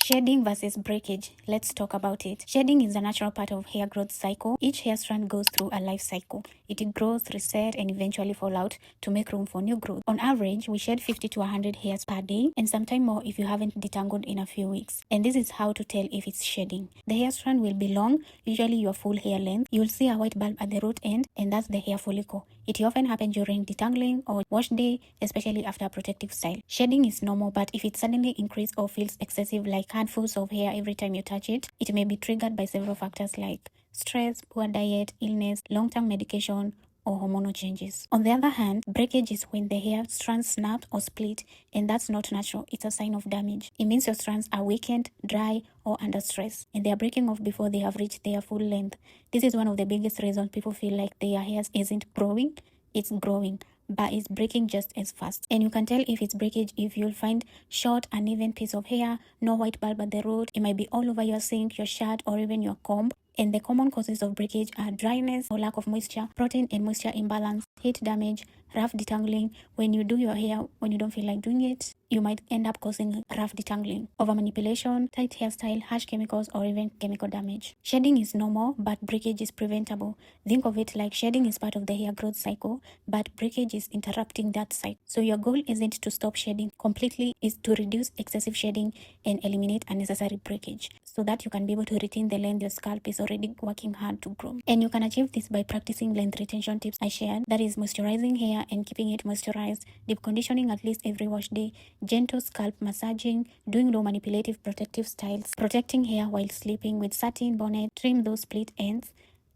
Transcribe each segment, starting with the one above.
Shedding versus breakage. Let's talk about it. Shedding is a natural part of hair growth cycle. Each hair strand goes through a life cycle. It grows, reset, and eventually fall out to make room for new growth. On average, we shed 50 to 100 hairs per day, and sometimes more if you haven't detangled in a few weeks. And this is how to tell if it's shedding. The hair strand will be long, usually your full hair length. You'll see a white bulb at the root end, and that's the hair follicle. It often happens during detangling or wash day, especially after a protective style. Shedding is normal, but if it suddenly increases or feels excessive, like handfuls of hair every time you touch it, it may be triggered by several factors like stress, poor diet, illness, long-term medication, or hormonal changes. On the other hand, breakage is when the hair strands snap or split, and that's not natural. It's a sign of damage. It means your strands are weakened, dry, or under stress, and they are breaking off before they have reached their full length. This is one of the biggest reasons people feel like their hair isn't growing. It's growing, but it's breaking just as fast. And you can tell if it's breakage if you'll find short, uneven piece of hair, no white bulb at the root. It might be all over your sink, your shirt, or even your comb. And the common causes of breakage are dryness or lack of moisture, protein and moisture imbalance, heat damage, rough detangling. When you do your hair when you don't feel like doing it, you might end up causing rough detangling, over manipulation, tight hairstyle, harsh chemicals, or even chemical damage. Shedding is normal, but breakage is preventable. Think of it like shedding is part of the hair growth cycle, but breakage is interrupting that cycle. So your goal isn't to stop shedding completely, is to reduce excessive shedding and eliminate unnecessary breakage, so that you can be able to retain the length your scalp is already working hard to grow. And you can achieve this by practicing length retention tips I shared, that is moisturizing hair and keeping it moisturized, deep conditioning at least every wash day, gentle scalp massaging, doing low manipulative protective styles, protecting hair while sleeping with satin bonnet, trim those split ends.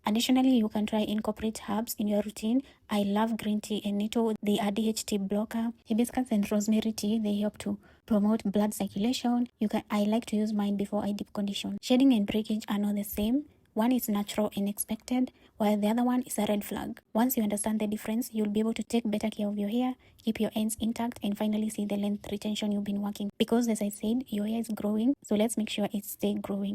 Additionally, you can try incorporate herbs in your routine. I love green tea and nettle, they are DHT blocker. Hibiscus and rosemary tea, they help to promote blood circulation. I like to use mine before I deep condition. Shedding and breakage are not the same. One is natural and expected, while the other one is a red flag. Once you understand the difference, you'll be able to take better care of your hair, keep your ends intact, and finally see the length retention you've been working. Because as I said, your hair is growing, so let's make sure it stays growing.